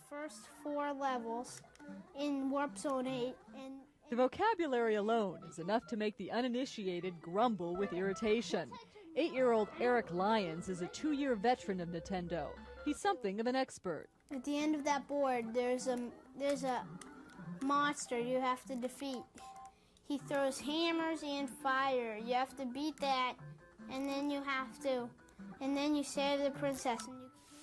first 4 levels in Warp Zone 8. The vocabulary alone is enough to make the uninitiated grumble with irritation. 8-year-old Eric Lyons is a 2-year veteran of Nintendo. He's something of an expert. At the end of that board, there's a monster you have to defeat. He throws hammers and fire. You have to beat that, and then you save the princess.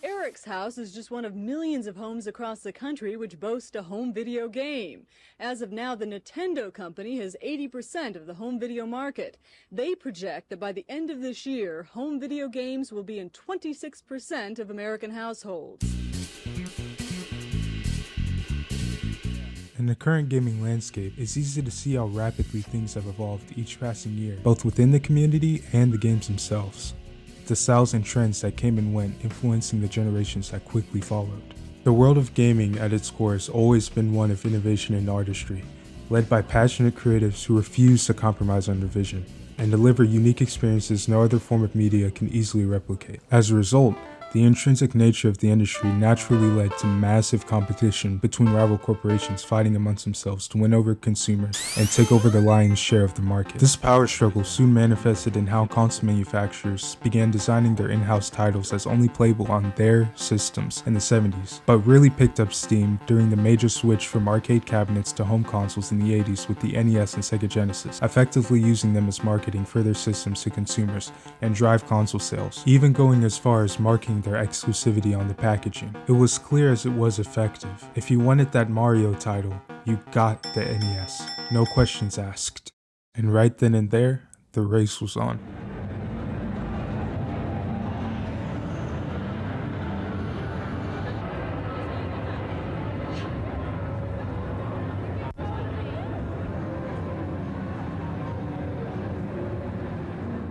Eric's house is just one of millions of homes across the country which boast a home video game. As of now, the Nintendo company has 80% of the home video market. They project that by the end of this year, home video games will be in 26% of American households. In the current gaming landscape, it's easy to see how rapidly things have evolved each passing year, both within the community and the games themselves. The styles and trends that came and went influencing the generations that quickly followed. The world of gaming at its core has always been one of innovation and artistry, led by passionate creatives who refuse to compromise on their vision and deliver unique experiences no other form of media can easily replicate. As a result, the intrinsic nature of the industry naturally led to massive competition between rival corporations fighting amongst themselves to win over consumers and take over the lion's share of the market. This power struggle soon manifested in how console manufacturers began designing their in-house titles as only playable on their systems in the 70s, but really picked up steam during the major switch from arcade cabinets to home consoles in the 80s with the NES and Sega Genesis, effectively using them as marketing for their systems to consumers and drive console sales, even going as far as marking their exclusivity on the packaging. It was clear as it was effective. If you wanted that Mario title, you got the NES. No questions asked. And right then and there, the race was on.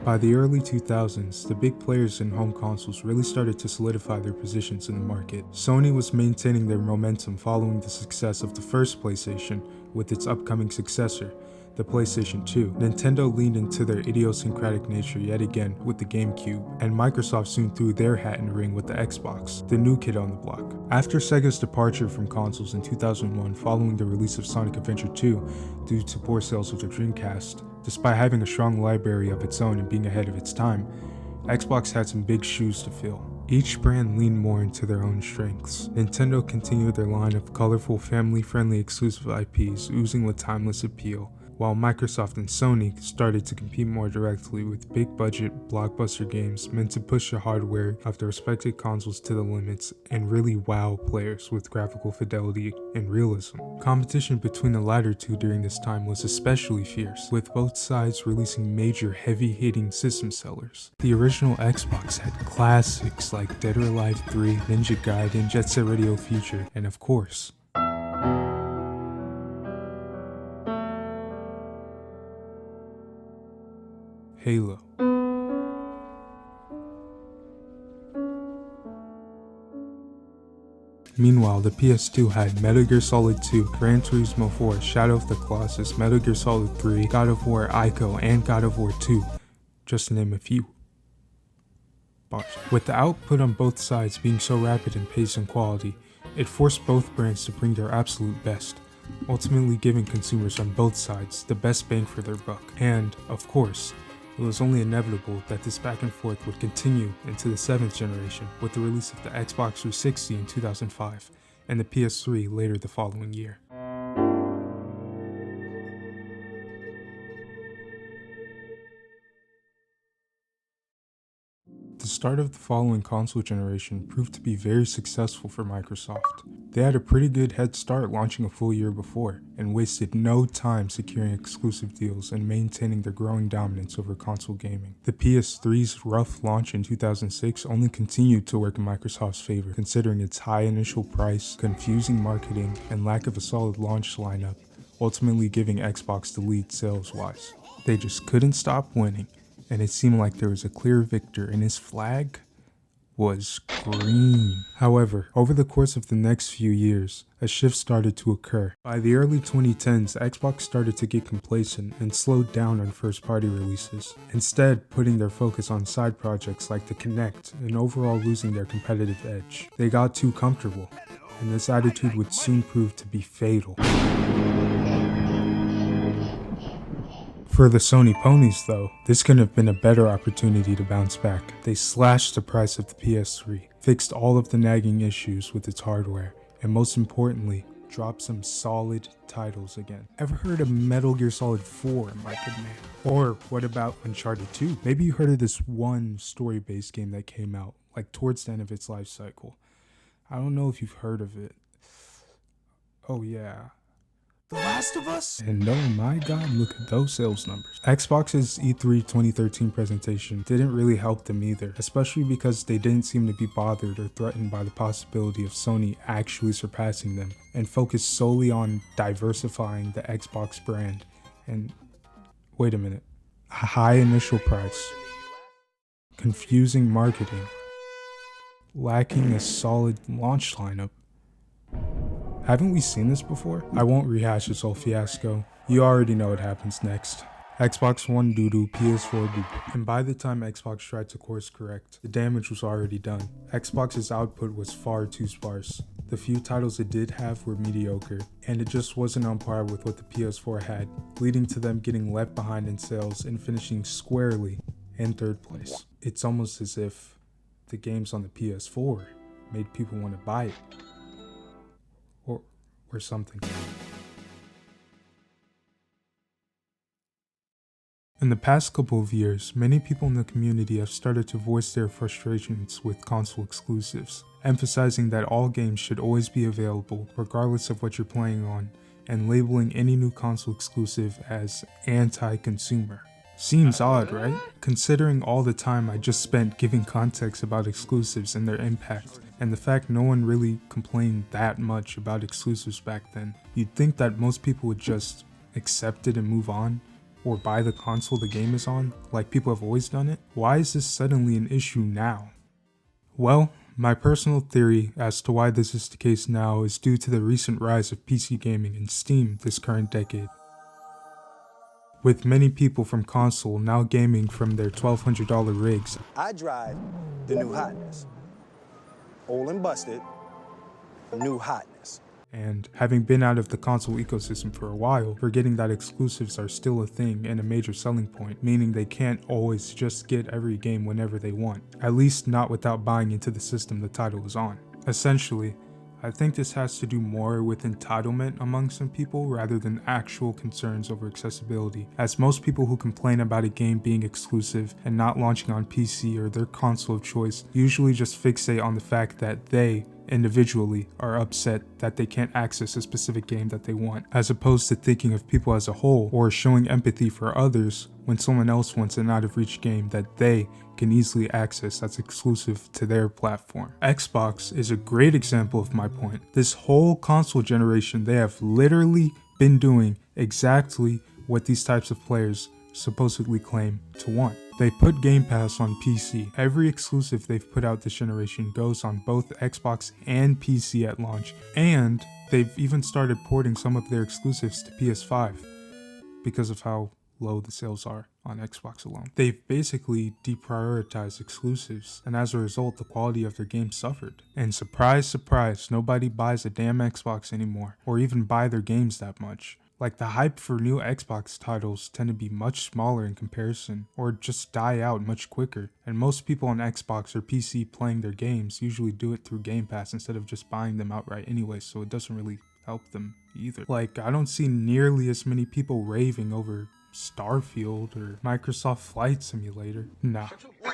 By the early 2000s, the big players in home consoles really started to solidify their positions in the market. Sony was maintaining their momentum following the success of the first PlayStation with its upcoming successor, the PlayStation 2. Nintendo leaned into their idiosyncratic nature yet again with the GameCube, and Microsoft soon threw their hat in the ring with the Xbox, the new kid on the block. After Sega's departure from consoles in 2001 following the release of Sonic Adventure 2 due to poor sales of the Dreamcast, despite having a strong library of its own and being ahead of its time, Xbox had some big shoes to fill. Each brand leaned more into their own strengths. Nintendo continued their line of colorful, family-friendly exclusive IPs oozing with timeless appeal, while Microsoft and Sony started to compete more directly with big-budget, blockbuster games meant to push the hardware of their respective consoles to the limits and really wow players with graphical fidelity and realism. Competition between the latter two during this time was especially fierce, with both sides releasing major heavy-hitting system sellers. The original Xbox had classics like Dead or Alive 3, Ninja Gaiden, Jet Set Radio Future, and of course, Halo. Meanwhile, the PS2 had Metal Gear Solid 2, Gran Turismo 4, Shadow of the Colossus, Metal Gear Solid 3, God of War Ico, and God of War 2, just to name a few. With the output on both sides being so rapid in pace and quality, it forced both brands to bring their absolute best, ultimately giving consumers on both sides the best bang for their buck. And, of course, it was only inevitable that this back and forth would continue into the 7th generation with the release of the Xbox 360 in 2005 and the PS3 later the following year. The start of the following console generation proved to be very successful for Microsoft. They had a pretty good head start launching a full year before, and wasted no time securing exclusive deals and maintaining their growing dominance over console gaming. The PS3's rough launch in 2006 only continued to work in Microsoft's favor, considering its high initial price, confusing marketing, and lack of a solid launch lineup, ultimately giving Xbox the lead sales-wise. They just couldn't stop winning, and it seemed like there was a clear victor, and his flag was green. However, over the course of the next few years, a shift started to occur. By the early 2010s, Xbox started to get complacent and slowed down on first-party releases, instead putting their focus on side projects like the Kinect and overall losing their competitive edge. They got too comfortable. and this attitude would soon prove to be fatal. For the Sony ponies though, this couldn't have been a better opportunity to bounce back. They slashed the price of the PS3, fixed all of the nagging issues with its hardware, and most importantly, dropped some solid titles again. Ever heard of Metal Gear Solid 4, my good man? Or what about Uncharted 2? Maybe you heard of this one story-based game that came out, like towards the end of its life cycle. I don't know if you've heard of it. Oh yeah. The Last of Us? And oh my god, look at those sales numbers. Xbox's E3 2013 presentation didn't really help them either, especially because they didn't seem to be bothered or threatened by the possibility of Sony actually surpassing them, and focused solely on diversifying the Xbox brand. And wait a minute, a high initial price, confusing marketing, lacking a solid launch lineup. Haven't we seen this before? I won't rehash this whole fiasco. You already know what happens next. Xbox One doo-doo, PS4 doo-doo. And by the time Xbox tried to course correct, the damage was already done. Xbox's output was far too sparse. The few titles it did have were mediocre, and it just wasn't on par with what the PS4 had, leading to them getting left behind in sales and finishing squarely in third place. It's almost as if the games on the PS4 made people want to buy it. Or something. In the past couple of years, many people in the community have started to voice their frustrations with console exclusives, emphasizing that all games should always be available regardless of what you're playing on, and labeling any new console exclusive as anti-consumer. Seems odd, right? Considering all the time I just spent giving context about exclusives and their impact, and the fact no one really complained that much about exclusives back then. You'd think that most people would just accept it and move on, or buy the console the game is on, like people have always done it. Why is this suddenly an issue now? Well, my personal theory as to why this is the case now is due to the recent rise of PC gaming and Steam this current decade, with many people from console now gaming from their $1,200 rigs. I drive the new hotness. Old and busted, new hotness. And having been out of the console ecosystem for a while, forgetting that exclusives are still a thing and a major selling point, meaning they can't always just get every game whenever they want, at least not without buying into the system the title is on. Essentially, I think this has to do more with entitlement among some people rather than actual concerns over accessibility, as most people who complain about a game being exclusive and not launching on PC or their console of choice usually just fixate on the fact that they, individually, are upset that they can't access a specific game that they want, as opposed to thinking of people as a whole or showing empathy for others when someone else wants an out-of-reach game that they can easily access that's exclusive to their platform. Xbox is a great example of my point. This whole console generation, they have literally been doing exactly what these types of players supposedly claim to want. They put Game Pass on PC. Every exclusive they've put out this generation goes on both Xbox and PC at launch, and they've even started porting some of their exclusives to PS5 because of how low the sales are on Xbox alone. They've basically deprioritized exclusives, and as a result, the quality of their games suffered. And surprise, surprise, nobody buys a damn Xbox anymore, or even buy their games that much. Like, the hype for new Xbox titles tend to be much smaller in comparison, or just die out much quicker. And most people on Xbox or PC playing their games usually do it through Game Pass instead of just buying them outright anyway, so it doesn't really help them either. Like, I don't see nearly as many people raving over Starfield or Microsoft Flight Simulator. Nah.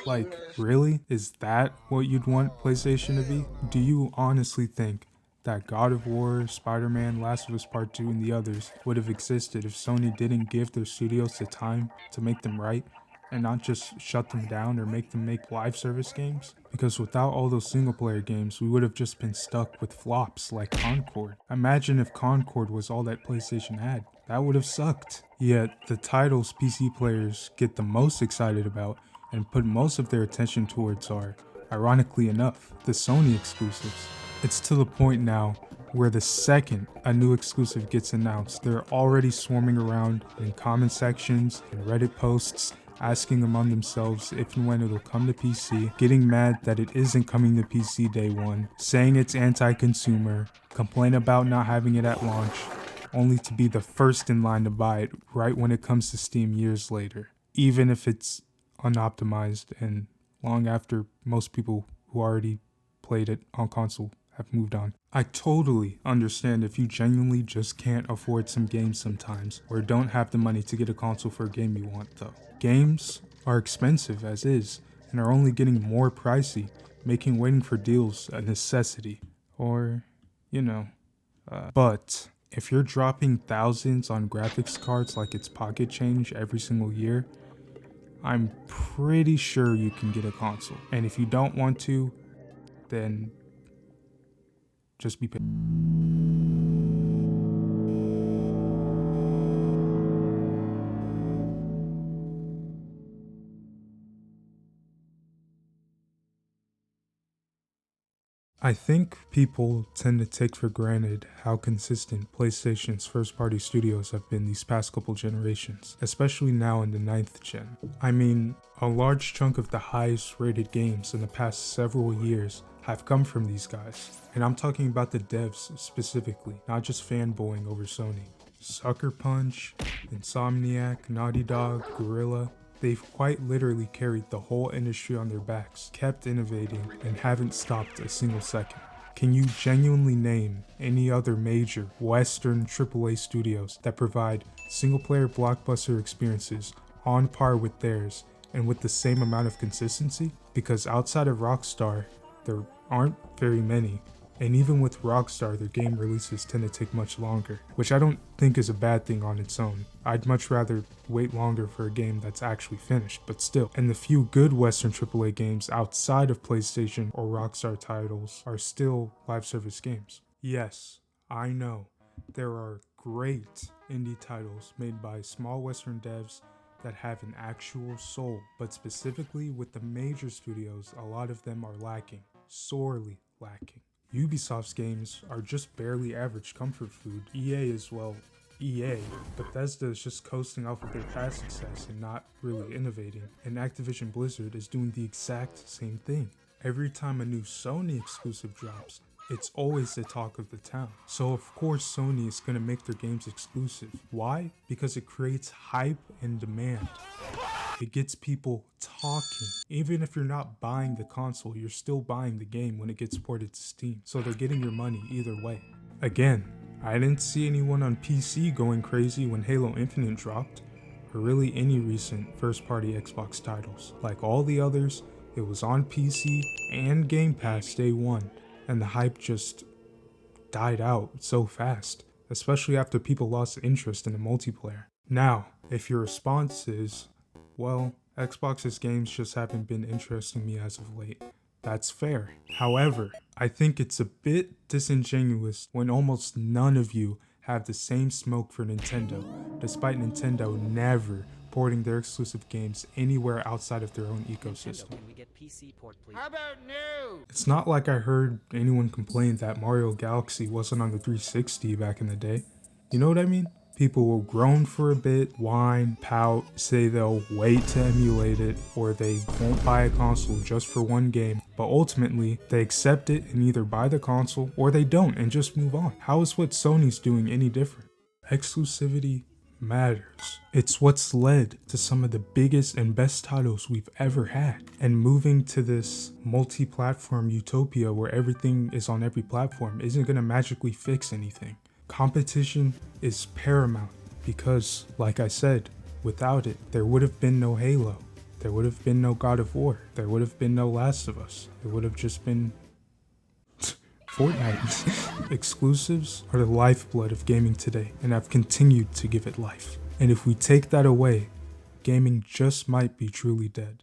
Like, really? Is that what you'd want PlayStation to be? Do you honestly think that God of War, Spider-Man, Last of Us Part 2, and the others would have existed if Sony didn't give their studios the time to make them right, and not just shut them down or make them make live service games? Because without all those single-player games, we would have just been stuck with flops like Concord. Imagine if Concord was all that PlayStation had. That would have sucked. Yet, the titles PC players get the most excited about and put most of their attention towards are, ironically enough, the Sony exclusives. It's to the point now where the second a new exclusive gets announced, they're already swarming around in comment sections and Reddit posts asking among themselves if and when it'll come to PC, getting mad that it isn't coming to PC day one, saying it's anti-consumer, complain about not having it at launch, only to be the first in line to buy it right when it comes to Steam years later, even if it's unoptimized and long after most people who already played it on console have moved on. I totally understand if you genuinely just can't afford some games sometimes, or don't have the money to get a console for a game you want though. Games are expensive as is, and are only getting more pricey, making waiting for deals a necessity. Or, but if you're dropping thousands on graphics cards like it's pocket change every single year, I'm pretty sure you can get a console. And if you don't want to, then just be patient. I think people tend to take for granted how consistent PlayStation's first-party studios have been these past couple generations, especially now in the 9th gen. I mean, a large chunk of the highest rated games in the past several years have come from these guys. And I'm talking about the devs specifically, not just fanboying over Sony. Sucker Punch, Insomniac, Naughty Dog, Guerrilla, they've quite literally carried the whole industry on their backs, kept innovating, and haven't stopped a single second. Can you genuinely name any other major Western AAA studios that provide single-player blockbuster experiences on par with theirs and with the same amount of consistency? Because outside of Rockstar, there aren't very many. And even with Rockstar, their game releases tend to take much longer, which I don't think is a bad thing on its own. I'd much rather wait longer for a game that's actually finished, but still. And the few good Western AAA games outside of PlayStation or Rockstar titles are still live service games. Yes, I know, there are great indie titles made by small Western devs that have an actual soul, but specifically with the major studios, a lot of them are lacking, sorely lacking. Ubisoft's games are just barely average comfort food. EA is, well, EA. Bethesda is just coasting off of their past success and not really innovating. And Activision Blizzard is doing the exact same thing. Every time a new Sony exclusive drops, it's always the talk of the town. So of course Sony is going to make their games exclusive. Why? Because it creates hype and demand. It gets people talking. Even if you're not buying the console, you're still buying the game when it gets ported to Steam. So they're getting your money either way. Again, I didn't see anyone on PC going crazy when Halo Infinite dropped, or really any recent first-party Xbox titles. Like all the others, it was on PC and Game Pass day one, and the hype just died out so fast, especially after people lost interest in the multiplayer. Now, if your response is, well, Xbox's games just haven't been interesting me as of late, that's fair. However, I think it's a bit disingenuous when almost none of you have the same smoke for Nintendo, despite Nintendo never porting their exclusive games anywhere outside of their own ecosystem. Can we get PC port, please? How about no? It's not like I heard anyone complain that Mario Galaxy wasn't on the 360 back in the day. You know what I mean? People will groan for a bit, whine, pout, say they'll wait to emulate it, or they won't buy a console just for one game, but ultimately, they accept it and either buy the console, or they don't and just move on. How is what Sony's doing any different? Exclusivity matters. It's what's led to some of the biggest and best titles we've ever had. And moving to this multi-platform utopia where everything is on every platform isn't going to magically fix anything. Competition is paramount because, like I said, without it, there would have been no Halo. There would have been no God of War. There would have been no Last of Us. There would have just been Fortnite. Exclusives are the lifeblood of gaming today and have continued to give it life. And if we take that away, gaming just might be truly dead.